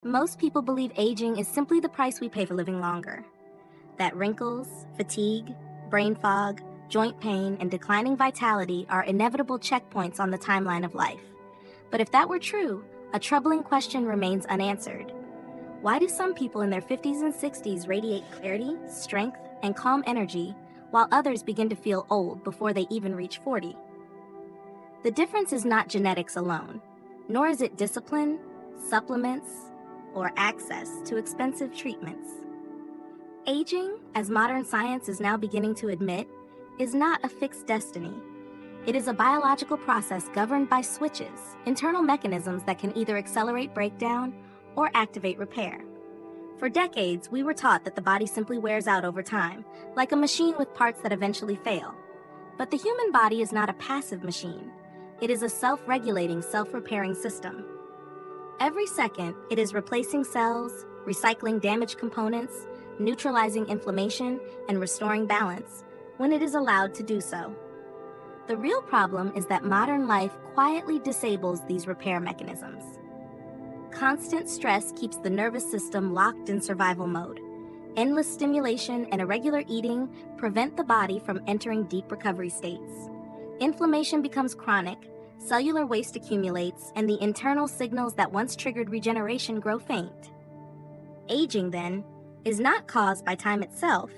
Most people believe aging is simply the price we pay for living longer. That wrinkles, fatigue, brain fog, joint pain, and declining vitality are inevitable checkpoints on the timeline of life. But if that were true, a troubling question remains unanswered. Why do some people in their 50s and 60s radiate clarity, strength, and calm energy, while others begin to feel old before they even reach 40? The difference is not genetics alone, nor is it discipline, supplements, or access to expensive treatments. Aging, as modern science is now beginning to admit, is not a fixed destiny. It is a biological process governed by switches, internal mechanisms that can either accelerate breakdown or activate repair. For decades, we were taught that the body simply wears out over time, like a machine with parts that eventually fail. But the human body is not a passive machine. It is a self-regulating, self-repairing system. Every second, it is replacing cells, recycling damaged components, neutralizing inflammation, and restoring balance when it is allowed to do so. The real problem is that modern life quietly disables these repair mechanisms. Constant stress keeps the nervous system locked in survival mode. Endless stimulation and irregular eating prevent the body from entering deep recovery states. Inflammation becomes chronic, cellular waste accumulates, and the internal signals that once triggered regeneration grow faint. Aging, then, is not caused by time itself,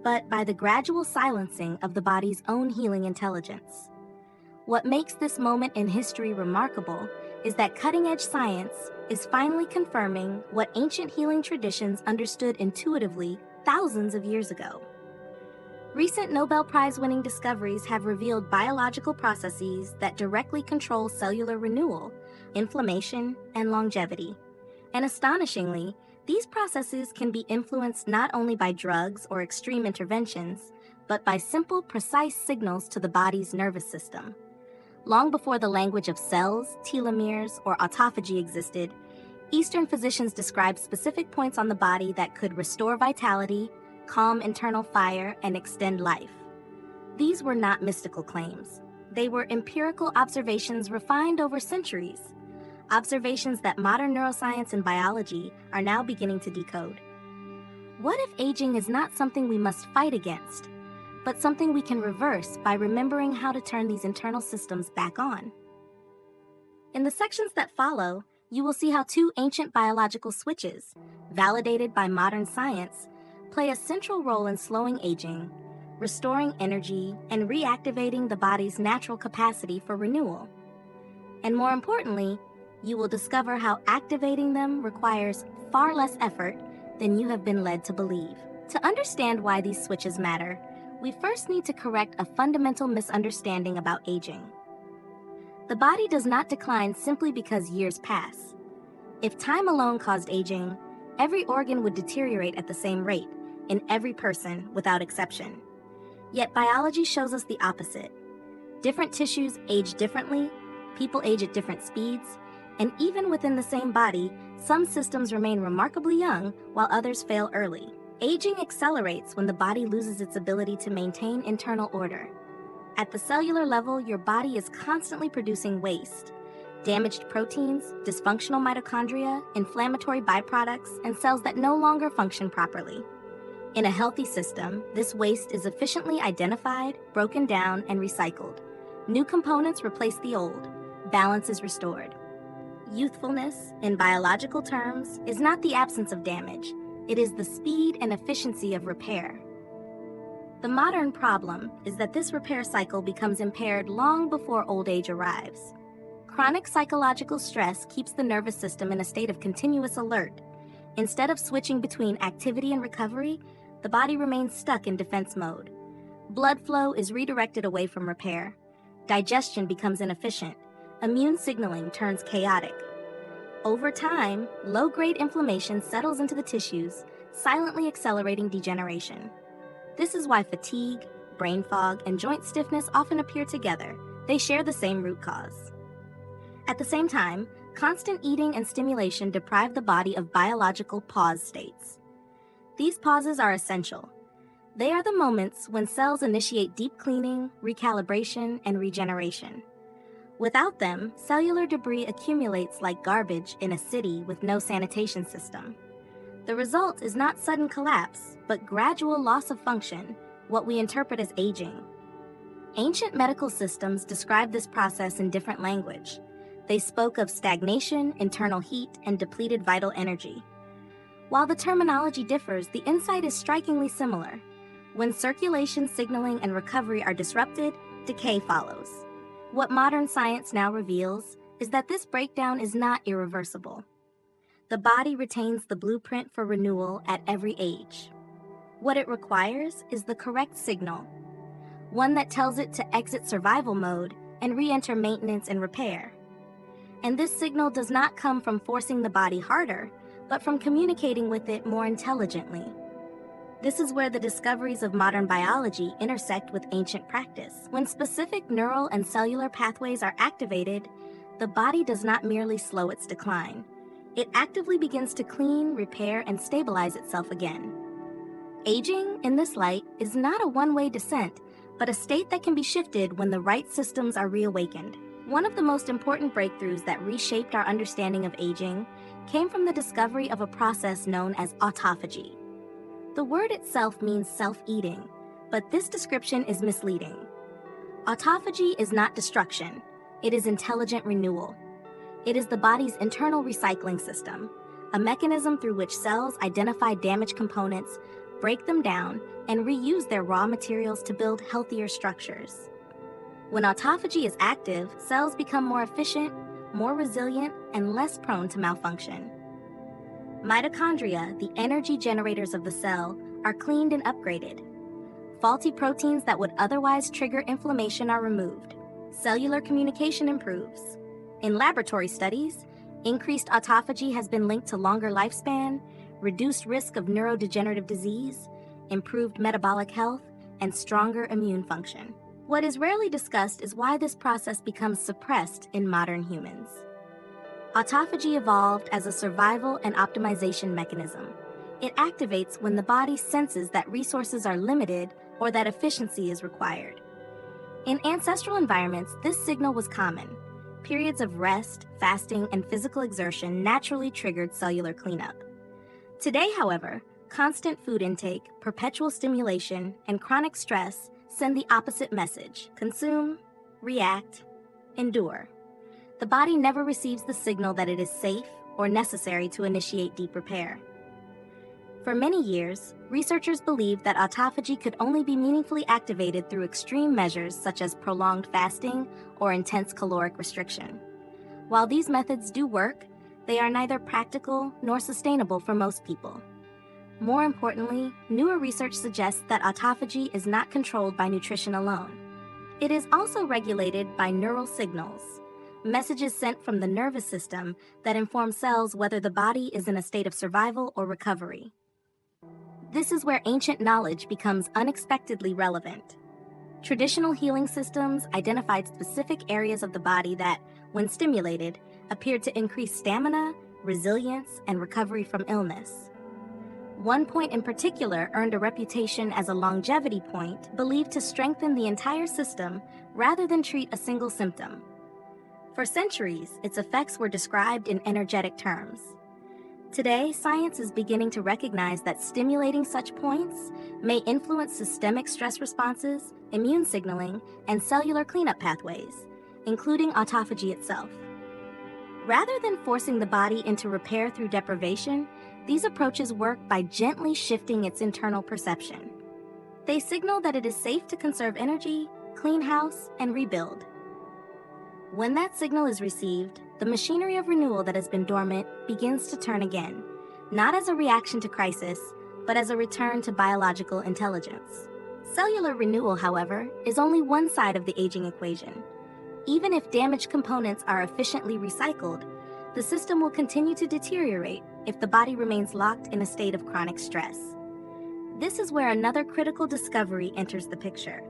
but by the gradual silencing of the body's own healing intelligence. What makes this moment in history remarkable is that cutting-edge science is finally confirming what ancient healing traditions understood intuitively thousands of years ago. Recent Nobel Prize-winning discoveries have revealed biological processes that directly control cellular renewal, inflammation, and longevity. And astonishingly, these processes can be influenced not only by drugs or extreme interventions, but by simple, precise signals to the body's nervous system. Long before the language of cells, telomeres, or autophagy existed, Eastern physicians described specific points on the body that could restore vitality, calm internal fire, and extend life. These were not mystical claims. They were empirical observations refined over centuries, observations that modern neuroscience and biology are now beginning to decode. What if aging is not something we must fight against, but something we can reverse by remembering how to turn these internal systems back on? In the sections that follow, you will see how two ancient biological switches, validated by modern science, play a central role in slowing aging, restoring energy, and reactivating the body's natural capacity for renewal. And more importantly, you will discover how activating them requires far less effort than you have been led to believe. To understand why these switches matter, we first need to correct a fundamental misunderstanding about aging. The body does not decline simply because years pass. If time alone caused aging, every organ would deteriorate at the same rate, in every person without exception. Yet biology shows us the opposite. Different tissues age differently, people age at different speeds, and even within the same body, some systems remain remarkably young while others fail early. Aging accelerates when the body loses its ability to maintain internal order. At the cellular level, your body is constantly producing waste, damaged proteins, dysfunctional mitochondria, inflammatory byproducts, and cells that no longer function properly. In a healthy system, this waste is efficiently identified, broken down, and recycled. New components replace the old. Balance is restored. Youthfulness, in biological terms, is not the absence of damage. It is the speed and efficiency of repair. The modern problem is that this repair cycle becomes impaired long before old age arrives. Chronic psychological stress keeps the nervous system in a state of continuous alert. Instead of switching between activity and recovery, the body remains stuck in defense mode. Blood flow is redirected away from repair. Digestion becomes inefficient. Immune signaling turns chaotic. Over time, low-grade inflammation settles into the tissues, silently accelerating degeneration. This is why fatigue, brain fog, and joint stiffness often appear together. They share the same root cause. At the same time, constant eating and stimulation deprive the body of biological pause states. These pauses are essential. They are the moments when cells initiate deep cleaning, recalibration, and regeneration. Without them, cellular debris accumulates like garbage in a city with no sanitation system. The result is not sudden collapse, but gradual loss of function, what we interpret as aging. Ancient medical systems described this process in different language. They spoke of stagnation, internal heat, and depleted vital energy. While the terminology differs, the insight is strikingly similar. When circulation, signaling, and recovery are disrupted, decay follows. What modern science now reveals is that this breakdown is not irreversible. The body retains the blueprint for renewal at every age. What it requires is the correct signal, one that tells it to exit survival mode and re-enter maintenance and repair. And this signal does not come from forcing the body harder, but from communicating with it more intelligently. This is where the discoveries of modern biology intersect with ancient practice. When specific neural and cellular pathways are activated, the body does not merely slow its decline. It actively begins to clean, repair, and stabilize itself again. Aging, in this light, is not a one-way descent, but a state that can be shifted when the right systems are reawakened. One of the most important breakthroughs that reshaped our understanding of aging came from the discovery of a process known as autophagy. The word itself means self-eating, but this description is misleading. Autophagy is not destruction, it is intelligent renewal. It is the body's internal recycling system, a mechanism through which cells identify damaged components, break them down, and reuse their raw materials to build healthier structures. When autophagy is active, cells become more efficient, more resilient, and less prone to malfunction. Mitochondria, the energy generators of the cell, are cleaned and upgraded. Faulty proteins that would otherwise trigger inflammation are removed. Cellular communication improves. In laboratory studies, increased autophagy has been linked to longer lifespan, reduced risk of neurodegenerative disease, improved metabolic health, and stronger immune function. What is rarely discussed is why this process becomes suppressed in modern humans. Autophagy evolved as a survival and optimization mechanism. It activates when the body senses that resources are limited or that efficiency is required. In ancestral environments, this signal was common. Periods of rest, fasting, and physical exertion naturally triggered cellular cleanup. Today, however, constant food intake, perpetual stimulation, and chronic stress send the opposite message: consume, react, endure. The body never receives the signal that it is safe or necessary to initiate deep repair. For many years, researchers believed that autophagy could only be meaningfully activated through extreme measures such as prolonged fasting or intense caloric restriction. While these methods do work, they are neither practical nor sustainable for most people. More importantly, newer research suggests that autophagy is not controlled by nutrition alone. It is also regulated by neural signals, messages sent from the nervous system that inform cells whether the body is in a state of survival or recovery. This is where ancient knowledge becomes unexpectedly relevant. Traditional healing systems identified specific areas of the body that, when stimulated, appeared to increase stamina, resilience, and recovery from illness. One point in particular earned a reputation as a longevity point, believed to strengthen the entire system rather than treat a single symptom. For centuries, its effects were described in energetic terms. Today, science is beginning to recognize that stimulating such points may influence systemic stress responses, immune signaling, and cellular cleanup pathways, including autophagy itself. Rather than forcing the body into repair through deprivation, these approaches work by gently shifting its internal perception. They signal that it is safe to conserve energy, clean house, and rebuild. When that signal is received, the machinery of renewal that has been dormant begins to turn again, not as a reaction to crisis, but as a return to biological intelligence. Cellular renewal, however, is only one side of the aging equation. Even if damaged components are efficiently recycled, the system will continue to deteriorate if the body remains locked in a state of chronic stress. This is where another critical discovery enters the picture,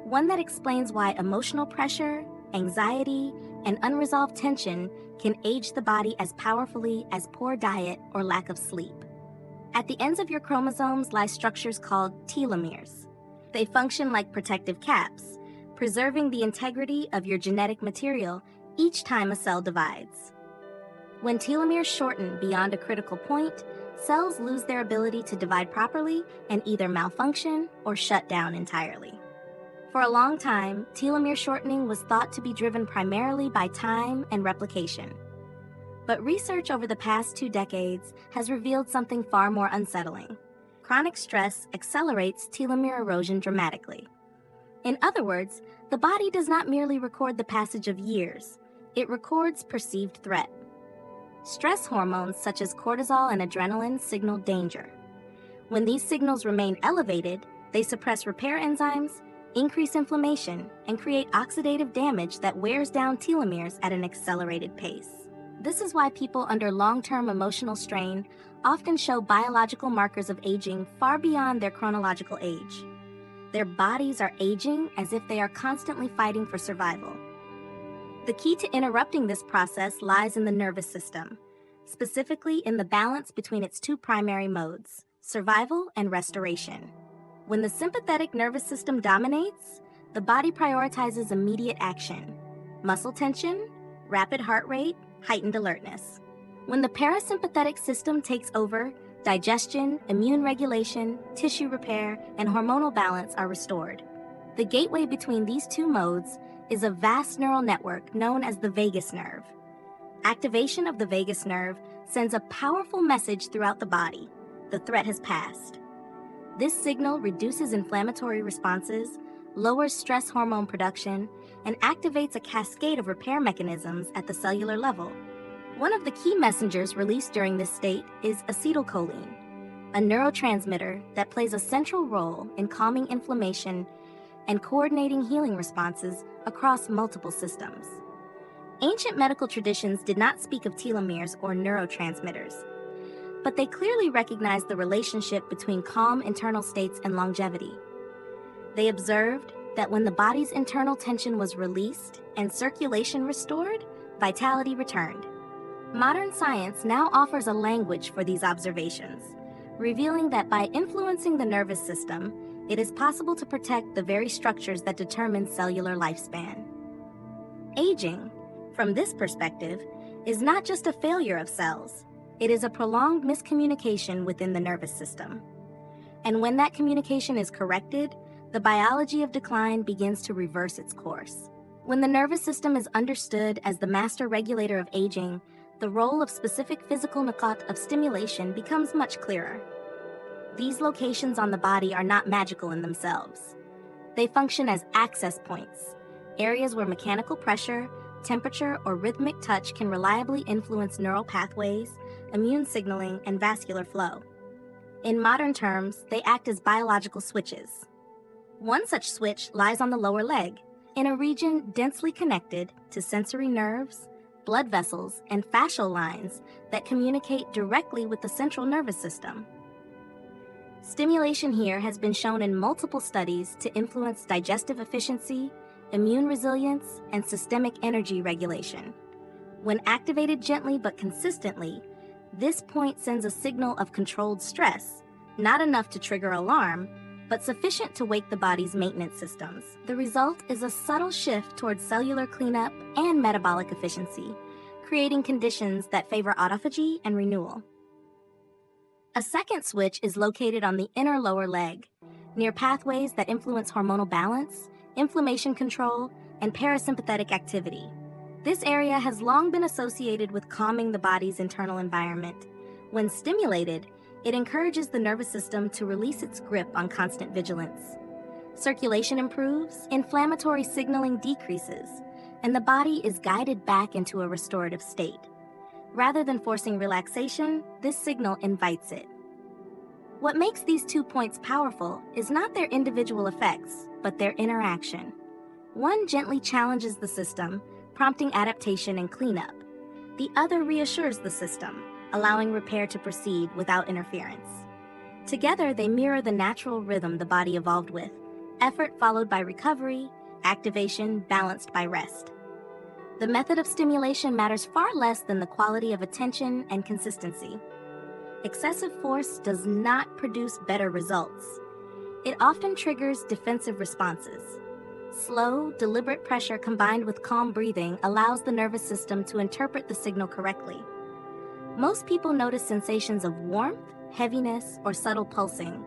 one that explains why emotional pressure, anxiety, and unresolved tension can age the body as powerfully as poor diet or lack of sleep. At the ends of your chromosomes lie structures called telomeres. They function like protective caps, preserving the integrity of your genetic material each time a cell divides. When telomeres shorten beyond a critical point, cells lose their ability to divide properly and either malfunction or shut down entirely. For a long time, telomere shortening was thought to be driven primarily by time and replication. But research over the past 2 decades has revealed something far more unsettling. Chronic stress accelerates telomere erosion dramatically. In other words, the body does not merely record the passage of years, it records perceived threat. Stress hormones such as cortisol and adrenaline signal danger. When these signals remain elevated, they suppress repair enzymes, increase inflammation, and create oxidative damage that wears down telomeres at an accelerated pace. This is why people under long-term emotional strain often show biological markers of aging far beyond their chronological age. Their bodies are aging as if they are constantly fighting for survival. The key to interrupting this process lies in the nervous system, specifically in the balance between its 2 primary modes, survival and restoration. When the sympathetic nervous system dominates, the body prioritizes immediate action, muscle tension, rapid heart rate, heightened alertness. When the parasympathetic system takes over, digestion, immune regulation, tissue repair, and hormonal balance are restored. The gateway between these 2 modes is a vast neural network known as the vagus nerve. Activation of the vagus nerve sends a powerful message throughout the body: the threat has passed. This signal reduces inflammatory responses, lowers stress hormone production, and activates a cascade of repair mechanisms at the cellular level. One of the key messengers released during this state is acetylcholine, a neurotransmitter that plays a central role in calming inflammation and coordinating healing responses across multiple systems. Ancient medical traditions did not speak of telomeres or neurotransmitters, but they clearly recognized the relationship between calm internal states and longevity. They observed that when the body's internal tension was released and circulation restored, vitality returned. Modern science now offers a language for these observations, revealing that by influencing the nervous system, it is possible to protect the very structures that determine cellular lifespan. Aging, from this perspective, is not just a failure of cells. It is a prolonged miscommunication within the nervous system. And when that communication is corrected, the biology of decline begins to reverse its course. When the nervous system is understood as the master regulator of aging, the role of specific physical nakat of stimulation becomes much clearer. These locations on the body are not magical in themselves. They function as access points, areas where mechanical pressure, temperature, or rhythmic touch can reliably influence neural pathways, immune signaling, and vascular flow. In modern terms, they act as biological switches. One such switch lies on the lower leg, in a region densely connected to sensory nerves, blood vessels, and fascial lines that communicate directly with the central nervous system. Stimulation here has been shown in multiple studies to influence digestive efficiency, immune resilience, and systemic energy regulation. When activated gently but consistently, this point sends a signal of controlled stress, not enough to trigger alarm, but sufficient to wake the body's maintenance systems. The result is a subtle shift towards cellular cleanup and metabolic efficiency, creating conditions that favor autophagy and renewal. A second switch is located on the inner lower leg, near pathways that influence hormonal balance, inflammation control, and parasympathetic activity. This area has long been associated with calming the body's internal environment. When stimulated, it encourages the nervous system to release its grip on constant vigilance. Circulation improves, inflammatory signaling decreases, and the body is guided back into a restorative state. Rather than forcing relaxation, this signal invites it. What makes these 2 points powerful is not their individual effects, but their interaction. One gently challenges the system, prompting adaptation and cleanup. The other reassures the system, allowing repair to proceed without interference. Together, they mirror the natural rhythm the body evolved with: effort followed by recovery, activation balanced by rest. The method of stimulation matters far less than the quality of attention and consistency. Excessive force does not produce better results. It often triggers defensive responses. Slow, deliberate pressure combined with calm breathing allows the nervous system to interpret the signal correctly. Most people notice sensations of warmth, heaviness, or subtle pulsing,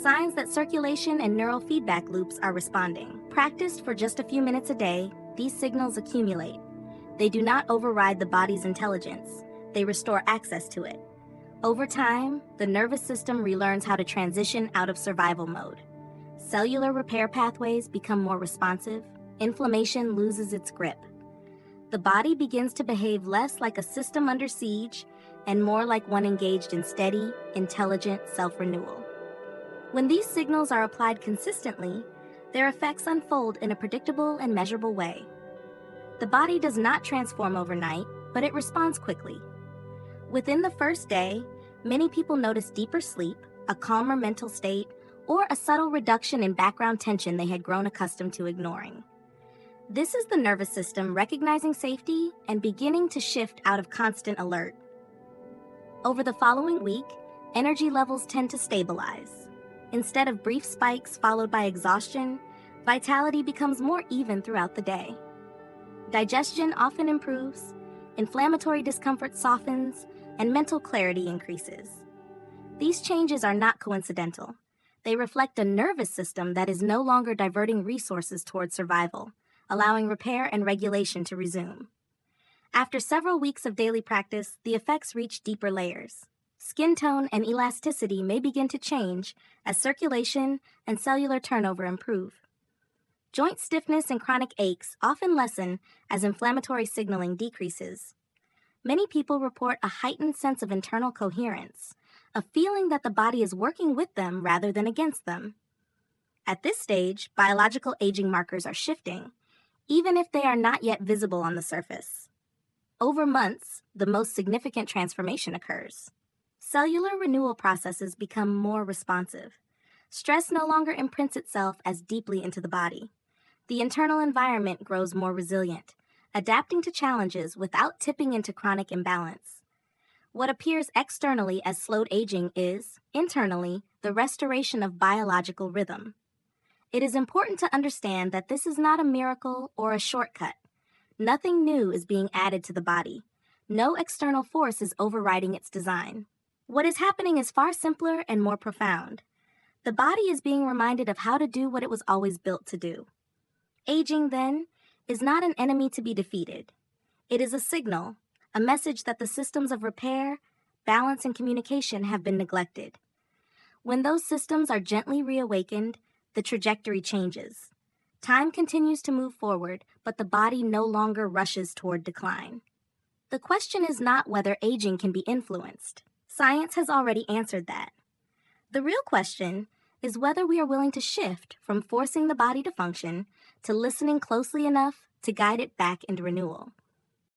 signs that circulation and neural feedback loops are responding. Practiced for just a few minutes a day, these signals accumulate. They do not override the body's intelligence. They restore access to it. Over time, the nervous system relearns how to transition out of survival mode. Cellular repair pathways become more responsive. Inflammation loses its grip. The body begins to behave less like a system under siege and more like one engaged in steady, intelligent self-renewal. When these signals are applied consistently, their effects unfold in a predictable and measurable way. The body does not transform overnight, but it responds quickly. Within the first day, many people notice deeper sleep, a calmer mental state, or a subtle reduction in background tension they had grown accustomed to ignoring. This is the nervous system recognizing safety and beginning to shift out of constant alert. Over the following week, energy levels tend to stabilize. Instead of brief spikes followed by exhaustion, vitality becomes more even throughout the day. Digestion often improves, inflammatory discomfort softens, and mental clarity increases. These changes are not coincidental. They reflect a nervous system that is no longer diverting resources towards survival, allowing repair and regulation to resume. After several weeks of daily practice, the effects reach deeper layers. Skin tone and elasticity may begin to change as circulation and cellular turnover improve. Joint stiffness and chronic aches often lessen as inflammatory signaling decreases. Many people report a heightened sense of internal coherence, a feeling that the body is working with them rather than against them. At this stage, biological aging markers are shifting, even if they are not yet visible on the surface. Over months, the most significant transformation occurs. Cellular renewal processes become more responsive. Stress no longer imprints itself as deeply into the body. The internal environment grows more resilient, adapting to challenges without tipping into chronic imbalance. What appears externally as slowed aging is, internally, the restoration of biological rhythm. It is important to understand that this is not a miracle or a shortcut. Nothing new is being added to the body. No external force is overriding its design. What is happening is far simpler and more profound. The body is being reminded of how to do what it was always built to do. Aging, then, is not an enemy to be defeated. It is a signal, a message that the systems of repair, balance, and communication have been neglected. When those systems are gently reawakened, the trajectory changes. Time continues to move forward, but the body no longer rushes toward decline. The question is not whether aging can be influenced. Science has already answered that. The real question is whether we are willing to shift from forcing the body to function to listening closely enough to guide it back into renewal.